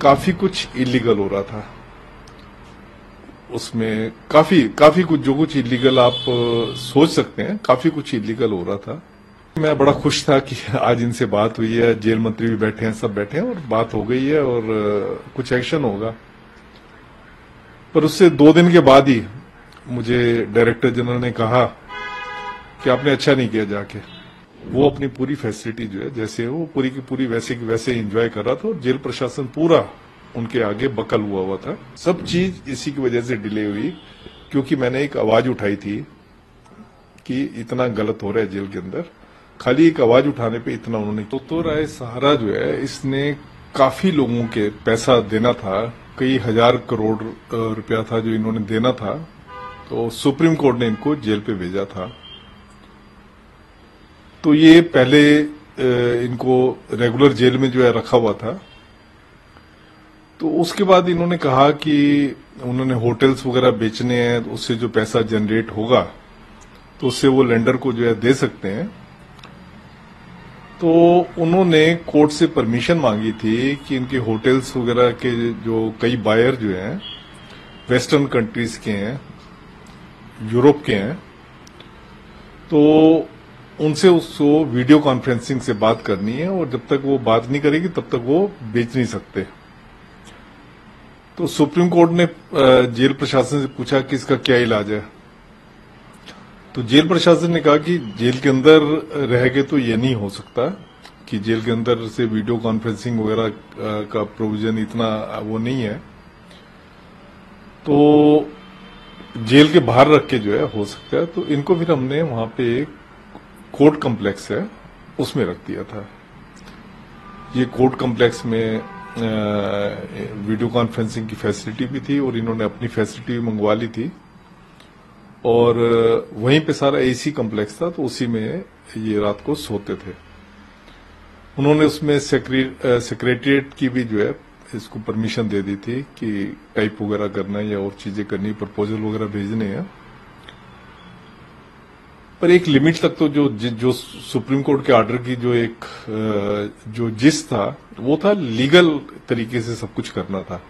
काफी कुछ इलीगल हो रहा था उसमें। काफी कुछ जो कुछ इलीगल आप सोच सकते हैं, काफी कुछ इलीगल हो रहा था। मैं बड़ा खुश था कि आज इनसे बात हुई है, जेल मंत्री भी बैठे हैं, सब बैठे हैं और बात हो गई है और कुछ एक्शन होगा। पर उससे 2 दिन के बाद ही मुझे डायरेक्टर जनरल ने कहा कि आपने अच्छा नहीं किया जाके। वो अपनी पूरी फैसिलिटी जो है, जैसे वो पूरी की पूरी वैसे की वैसे एंजॉय कर रहा था और जेल प्रशासन पूरा उनके आगे बकल हुआ था। सब चीज इसी की वजह से डिले हुई क्योंकि मैंने एक आवाज उठाई थी कि इतना गलत हो रहा है जेल के अंदर। खाली एक आवाज उठाने पे इतना उन्होंने तो राय सहारा जो है, इसने काफी लोगों के पैसा देना था, कई हजार करोड़ रुपया था जो इन्होंने देना था। तो सुप्रीम कोर्ट ने इनको जेल पे भेजा था। तो ये पहले इनको रेगुलर जेल में जो है रखा हुआ था। तो उसके बाद इन्होंने कहा कि उन्होंने होटल्स वगैरह बेचने हैं, तो उससे जो पैसा जनरेट होगा तो उससे वो लेंडर को जो है दे सकते हैं। तो उन्होंने कोर्ट से परमिशन मांगी थी कि इनके होटल्स वगैरह के जो कई बायर जो हैं वेस्टर्न कंट्रीज के हैं, यूरोप के हैं, तो उनसे उसको वीडियो कॉन्फ्रेंसिंग से बात करनी है और जब तक वो बात नहीं करेगी तब तक वो बेच नहीं सकते। तो सुप्रीम कोर्ट ने जेल प्रशासन से पूछा कि इसका क्या इलाज है। तो जेल प्रशासन ने कहा कि जेल के अंदर रह के तो ये नहीं हो सकता कि जेल के अंदर से वीडियो कॉन्फ्रेंसिंग वगैरह का प्रोविजन इतना वो नहीं है, तो जेल के बाहर रख के जो है हो सकता है। तो इनको फिर हमने वहां पे एक कोर्ट कम्प्लेक्स है उसमें रख दिया था। ये कोर्ट कम्प्लेक्स में वीडियो कॉन्फ्रेंसिंग की फैसिलिटी भी थी और इन्होंने अपनी फैसिलिटी भी मंगवा ली थी और वहीं पे सारा एसी कम्प्लेक्स था, तो उसी में ये रात को सोते थे। उन्होंने उसमें सेक्रेटरिएट की भी जो है इसको परमिशन दे दी थी कि टाइप वगैरह करना या और चीजें करनी, प्रपोजल वगैरह भेजने हैं। पर एक लिमिट तक तो जो सुप्रीम कोर्ट के ऑर्डर की जो एक जो जिस था वो था लीगल तरीके से सब कुछ करना था।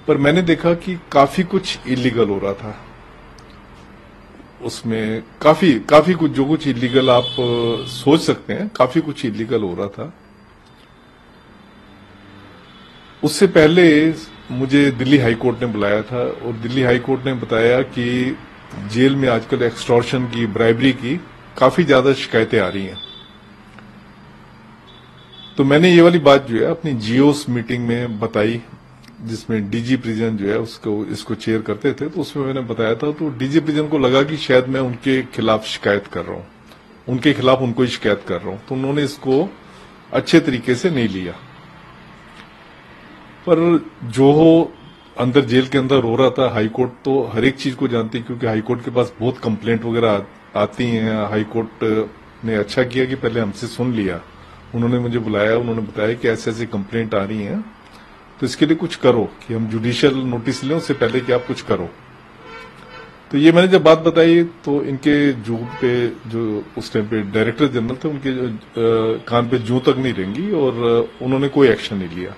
पर मैंने देखा कि काफी कुछ इलीगल हो रहा था उसमें। काफी कुछ जो कुछ इलीगल आप सोच सकते हैं, काफी कुछ इलीगल हो रहा था। उससे पहले मुझे दिल्ली हाई कोर्ट ने बुलाया था और दिल्ली हाई कोर्ट ने बताया कि जेल में आजकल एक्सटॉर्शन की, ब्राइबरी की काफी ज्यादा शिकायतें आ रही हैं। तो मैंने ये वाली बात जो है अपनी जीओस मीटिंग में बताई, जिसमें डीजी प्रिजन जो है इसको चेयर करते थे। तो उसमें मैंने बताया था, तो डीजी प्रिजन को लगा कि शायद मैं उनके खिलाफ शिकायत कर रहा हूं, उनके खिलाफ उनको ही शिकायत कर रहा हूं। तो उन्होंने इसको अच्छे तरीके से नहीं लिया। पर जो अंदर जेल के अंदर हो रहा था, हाईकोर्ट तो हर एक चीज को जानती है क्योंकि हाईकोर्ट के पास बहुत कंप्लेंट वगैरह आती हैं। हाईकोर्ट ने अच्छा किया कि पहले हमसे सुन लिया, उन्होंने मुझे बुलाया, उन्होंने बताया कि ऐसे ऐसी कंप्लेंट आ रही हैं, तो इसके लिए कुछ करो, कि हम जुडिशियल नोटिस लें उससे पहले कि आप कुछ करो। तो ये मैंने जब बात बताई तो इनके जो उस टाइम पे डायरेक्टर जनरल थे, उनके कान पे जूं तक नहीं रेंगी और उन्होंने कोई एक्शन नहीं लिया।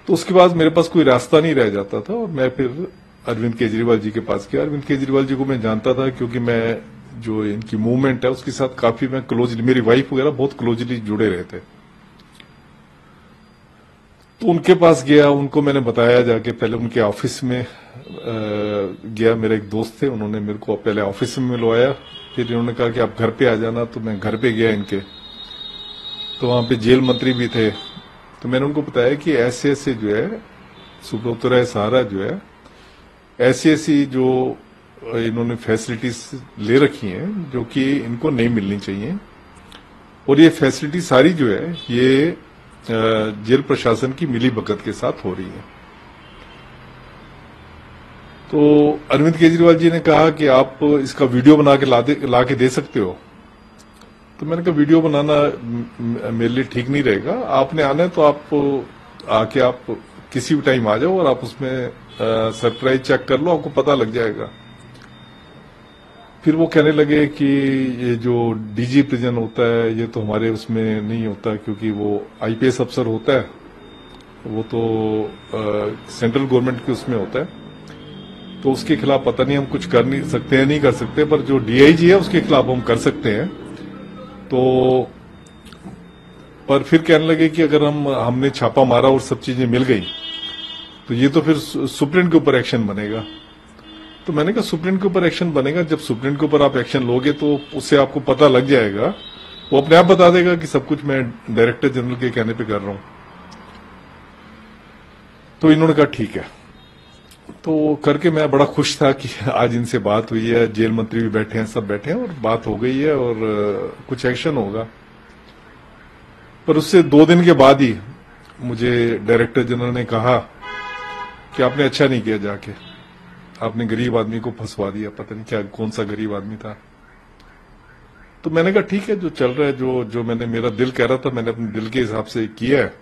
तो उसके बाद मेरे पास कोई रास्ता नहीं रह जाता था और मैं फिर अरविंद केजरीवाल जी के पास गया। अरविंद केजरीवाल जी को मैं जानता था क्योंकि मैं जो इनकी मूवमेंट है उसके साथ काफी मैं क्लोजली, मेरी वाइफ वगैरह बहुत क्लोजली जुड़े रहे थे। तो उनके पास गया, उनको मैंने बताया जाके, पहले उनके ऑफिस में गया। मेरे एक दोस्त थे, उन्होंने मेरे को पहले ऑफिस में मिलवाया, फिर इन्होंने कहा कि आप घर पे आ जाना। तो मैं घर पे गया इनके, तो वहां पे जेल मंत्री भी थे। तो मैंने उनको बताया कि ऐसे ऐसे जो है सुब्रत राय सहारा जो है ऐसी ऐसी जो इन्होंने फैसिलिटीज ले रखी हैं जो कि इनको नहीं मिलनी चाहिए, और ये फैसिलिटी सारी जो है ये जेल प्रशासन की मिली भगत के साथ हो रही है। तो अरविंद केजरीवाल जी ने कहा कि आप इसका वीडियो बना के ला के दे सकते हो। तो मैंने कहा वीडियो बनाना मेरे लिए ठीक नहीं रहेगा, आपने आना है तो आप आके आप किसी भी टाइम आ जाओ और आप उसमें सरप्राइज चेक कर लो, आपको पता लग जाएगा। फिर वो कहने लगे कि ये जो डीजी प्रिजन होता है ये तो हमारे उसमें नहीं होता, क्योंकि वो आईपीएस अफसर होता है, वो तो सेंट्रल गवर्नमेंट के उसमें होता है, तो उसके खिलाफ पता नहीं हम कुछ कर नहीं सकते हैं, नहीं कर सकते, पर जो डीआईजी है उसके खिलाफ हम कर सकते हैं। तो पर फिर कहने लगे कि अगर हमने छापा मारा और सब चीजें मिल गई तो ये तो फिर सुप्रीम के ऊपर एक्शन बनेगा। तो मैंने कहा सुप्रीम के ऊपर एक्शन बनेगा, जब सुप्रीम के ऊपर आप एक्शन लोगे तो उससे आपको पता लग जाएगा, वो अपने आप बता देगा कि सब कुछ मैं डायरेक्टर जनरल के कहने पे कर रहा हूं। तो इन्होंने कहा ठीक है। तो करके मैं बड़ा खुश था कि आज इनसे बात हुई है, जेल मंत्री भी बैठे हैं, सब बैठे हैं और बात हो गई है और कुछ एक्शन होगा। पर उससे 2 दिन के बाद ही मुझे डायरेक्टर जनरल ने कहा कि आपने अच्छा नहीं किया, जाके आपने गरीब आदमी को फंसवा दिया, पता नहीं क्या कौन सा गरीब आदमी था। तो मैंने कहा ठीक है, जो चल रहा है, जो मैंने मेरा दिल कह रहा था मैंने अपने दिल के हिसाब से किया है,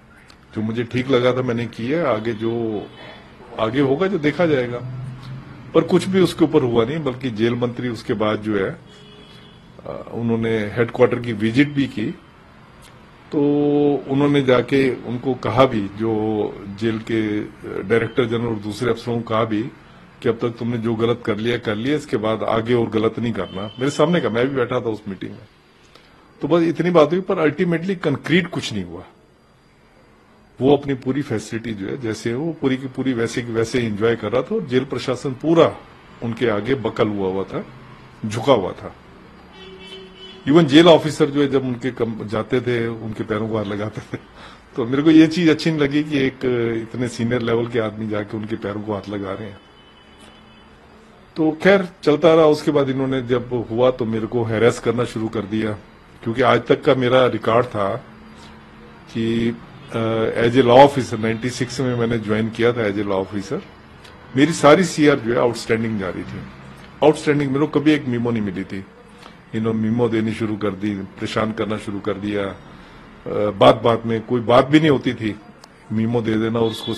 जो मुझे ठीक लगा था मैंने किया है, आगे जो आगे होगा जो देखा जाएगा। पर कुछ भी उसके ऊपर हुआ नहीं, बल्कि जेल मंत्री उसके बाद जो है उन्होंने हेडक्वार्टर की विजिट भी की, तो उन्होंने जाके उनको कहा भी, जो जेल के डायरेक्टर जनरल और दूसरे अफसरों को कहा भी कि अब तक तुमने जो गलत कर लिया, इसके बाद आगे और गलत नहीं करना। मेरे सामने का, मैं भी बैठा था उस मीटिंग में। तो बस इतनी बात हुई, पर अल्टीमेटली कंक्रीट कुछ नहीं हुआ। वो अपनी पूरी फैसिलिटी जो है जैसे वो पूरी की पूरी वैसे की वैसे एंजॉय कर रहा था, और जेल प्रशासन पूरा उनके आगे बकल हुआ था, झुका हुआ था। इवन जेल ऑफिसर जो है जब उनके जाते थे उनके पैरों को हाथ लगाते थे। तो मेरे को ये चीज अच्छी नहीं लगी कि एक इतने सीनियर लेवल के आदमी जाके उनके पैरों को हाथ लगा रहे हैं। तो खैर चलता रहा। उसके बाद इन्होंने जब हुआ तो मेरे को हैरेस करना शुरू कर दिया, क्योंकि आज तक का मेरा रिकॉर्ड था कि एज ए लॉ ऑफिसर 96 में मैंने ज्वाइन किया था एज ए लॉ ऑफिसर, मेरी सारी सीआर जो है आउटस्टैंडिंग जा रही थी। आउटस्टैंडिंग, मेरे को कभी एक मीमो नहीं मिली थी। इन्होंने मीमो देनी शुरू कर दी, परेशान करना शुरू कर दिया। बात में कोई बात भी नहीं होती थी, मीमो दे देना और उसको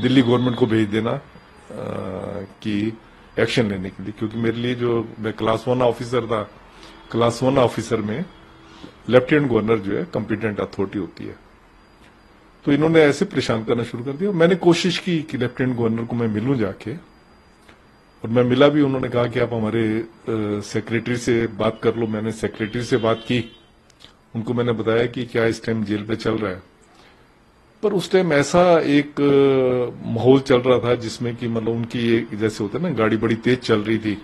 दिल्ली गवर्नमेंट को भेज देना कि एक्शन लेने के लिए। क्योंकि मेरे लिए जो मैं क्लास 1 ऑफिसर था, क्लास 1 ऑफिसर में लेफ्टिनेंट गवर्नर जो है कॉम्पिटेंट अथॉरिटी होती है। तो इन्होंने ऐसे परेशान करना शुरू कर दिया। मैंने कोशिश की कि लेफ्टिनेंट गवर्नर को मैं मिलूं जाके, और मैं मिला भी। उन्होंने कहा कि आप हमारे सेक्रेटरी से बात कर लो। मैंने सेक्रेटरी से बात की, उनको मैंने बताया कि क्या इस टाइम जेल पे चल रहा है। पर उस टाइम ऐसा एक माहौल चल रहा था जिसमें कि मतलब उनकी एक जैसे होता है ना, गाड़ी बड़ी तेज चल रही थी।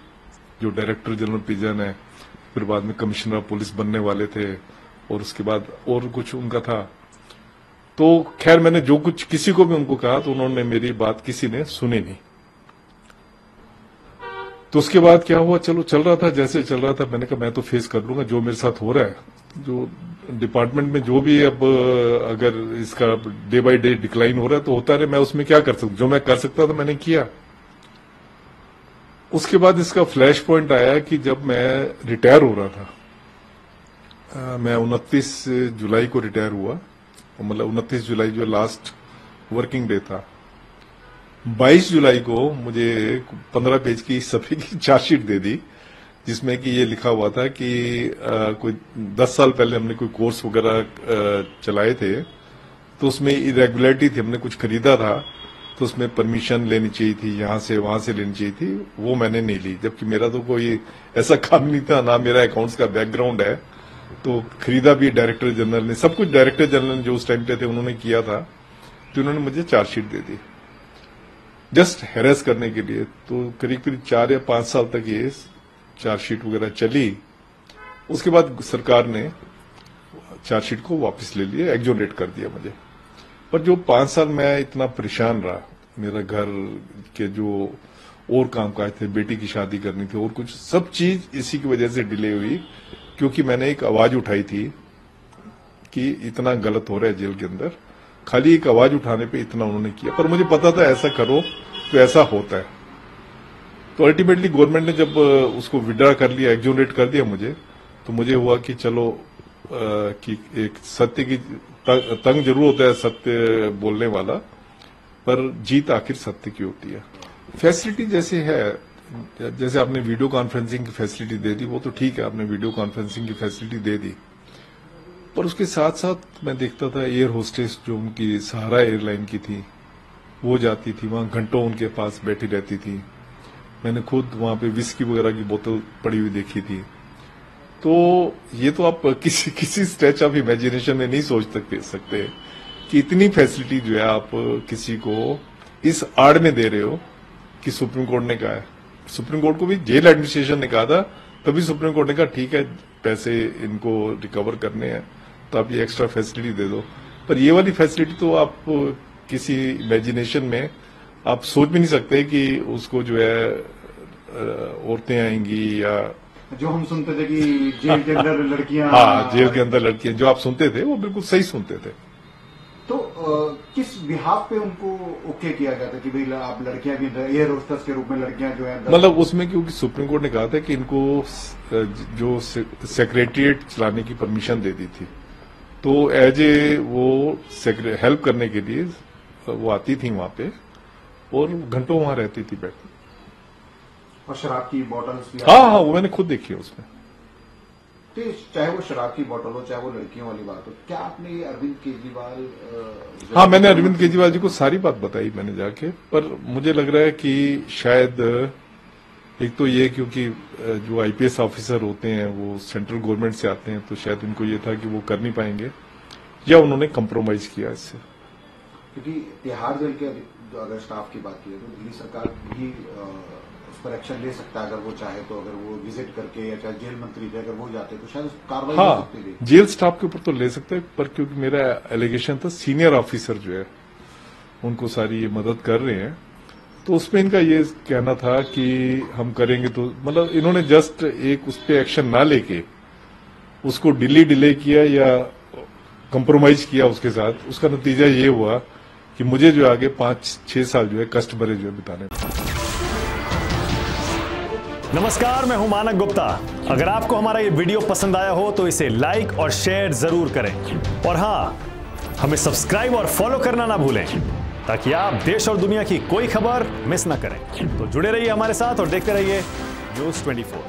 जो डायरेक्टर जनरल प्रिजन है, फिर बाद में कमिश्नर ऑफ पुलिस बनने वाले थे, और उसके बाद और कुछ उनका था। तो खैर मैंने जो कुछ किसी को भी उनको कहा तो उन्होंने मेरी बात किसी ने सुनी नहीं। तो उसके बाद क्या हुआ, चलो चल रहा था जैसे चल रहा था। मैंने कहा मैं तो फेस कर लूंगा जो मेरे साथ हो रहा है, जो डिपार्टमेंट में जो भी अब अगर इसका डे बाय डे डिक्लाइन हो रहा है तो होता रहे, मैं उसमें क्या कर सकता, जो मैं कर सकता था मैंने किया। उसके बाद इसका फ्लैश पॉइंट आया कि जब मैं रिटायर हो रहा था, मैं 29 जुलाई को रिटायर हुआ, मतलब 29 जुलाई जो लास्ट वर्किंग डे था। 22 जुलाई को मुझे 15 पेज की सभी की चार्जशीट दे दी, जिसमें कि ये लिखा हुआ था कि कोई 10 साल पहले हमने कोई कोर्स वगैरह चलाए थे, तो उसमें इरेगुलरिटी थी, हमने कुछ खरीदा था तो उसमें परमिशन लेनी चाहिए थी, यहां से वहां से लेनी चाहिए थी, वो मैंने नहीं ली। जबकि मेरा तो कोई ऐसा काम नहीं था, ना मेरा अकाउंट्स का बैकग्राउंड है। तो खरीदा भी डायरेक्टर जनरल ने, सब कुछ डायरेक्टर जनरल जो उस टाइम पे थे उन्होंने किया था। तो उन्होंने मुझे चार्जशीट दे दी जस्ट हैरेस करने के लिए। तो करीब करीब 4 या 5 साल तक ये चार्जशीट वगैरह चली। उसके बाद सरकार ने चार्जशीट को वापस ले लिया, एक्सोनेट कर दिया मुझे। पर जो 5 साल मैं इतना परेशान रहा, मेरा घर के जो और कामकाज थे, बेटी की शादी करनी थी और कुछ, सब चीज इसी की वजह से डिले हुई, क्योंकि मैंने एक आवाज उठाई थी कि इतना गलत हो रहा है जेल के अंदर। खाली एक आवाज उठाने पे इतना उन्होंने किया, पर मुझे पता था ऐसा करो तो ऐसा होता है। तो अल्टीमेटली गवर्नमेंट ने जब उसको विड्रा कर लिया, एक्सोनेट कर दिया मुझे, तो मुझे हुआ कि चलो कि एक सत्य की तंग जरूर होता है सत्य बोलने वाला, पर जीत आखिर सत्य की होती है। फैसिलिटी जैसे है, जैसे आपने वीडियो कॉन्फ्रेंसिंग की फैसिलिटी दे दी, वो तो ठीक है, आपने वीडियो कॉन्फ्रेंसिंग की फैसिलिटी दे दी, पर उसके साथ साथ मैं देखता था एयर होस्टेस जो उनकी सहारा एयरलाइन की थी, वो जाती थी वहां, घंटों उनके पास बैठी रहती थी। मैंने खुद वहां पे विस्की वगैरह की बोतल पड़ी हुई देखी थी। तो ये तो आप किसी स्ट्रेच ऑफ इमेजिनेशन में नहीं सोच सकते कि इतनी फैसिलिटी जो है आप किसी को इस आड़ में दे रहे हो कि सुप्रीम कोर्ट ने कहा है। सुप्रीम कोर्ट को भी जेल एडमिनिस्ट्रेशन ने कहा था, तभी सुप्रीम कोर्ट ने कहा ठीक है, पैसे इनको रिकवर करने हैं तो आप ये एक्स्ट्रा फैसिलिटी दे दो। पर ये वाली फैसिलिटी तो आप किसी इमेजिनेशन में आप सोच भी नहीं सकते कि उसको जो है औरतें आएंगी, या जो हम सुनते थे कि जेल के अंदर लड़कियां, हाँ जेल के अंदर लड़कियां, जो आप सुनते थे वो बिल्कुल सही सुनते थे। तो किस बिहाफ पे उनको ओके किया गया था कि भाई आप लड़कियां भी एयर होस्टेस के रूप में लड़कियां जो है, मतलब उसमें क्योंकि सुप्रीम कोर्ट ने कहा था कि इनको जो सेक्रेटरिएट चलाने की परमिशन दे दी थी, तो एज ए वो हेल्प करने के लिए वो आती थी वहां पे और घंटों वहां रहती थी बैठी। और शराब की बॉटल्स भी, हाँ, वो मैंने खुद देखी है उसमें। तो चाहे वो शराब की बोतल हो, चाहे वो लड़कियों वाली बात हो, क्या आपने अरविंद केजरीवाल, हाँ मैंने अरविंद केजरीवाल जी को सारी बात बताई मैंने जाके, पर मुझे लग रहा है कि शायद एक तो ये क्योंकि जो आईपीएस ऑफिसर होते हैं वो सेंट्रल गवर्नमेंट से आते हैं, तो शायद उनको ये था कि वो कर नहीं पाएंगे, या उन्होंने कंप्रोमाइज किया इससे। क्योंकि तिहाड़ जेल के जो अगर स्टाफ की बात की तो दिल्ली सरकार भी उस पर एक्शन ले सकता है अगर वो चाहे तो। अगर वो विजिट करके, या चाहे जेल मंत्री थे अगर वो जाते तो शायद कार्रवाई हो सकती थी। जेल स्टाफ के ऊपर तो ले सकते हैं, पर क्योंकि मेरा एलिगेशन था सीनियर ऑफिसर जो है उनको सारी ये मदद कर रहे हैं, तो उसमें इनका ये कहना था कि हम करेंगे, तो मतलब इन्होंने जस्ट एक उस पर एक्शन ना लेके उसको डिले किया या कंप्रोमाइज किया उसके साथ। उसका नतीजा ये हुआ कि मुझे जो आगे 5-6 साल जो है कष्ट भरे जो है बिताने। नमस्कार, मैं हूं मानक गुप्ता। अगर आपको हमारा ये वीडियो पसंद आया हो तो इसे लाइक और शेयर जरूर करें, और हां, हमें सब्सक्राइब और फॉलो करना ना भूलें ताकि आप देश और दुनिया की कोई खबर मिस ना करें। तो जुड़े रहिए हमारे साथ और देखते रहिए न्यूज़ 24।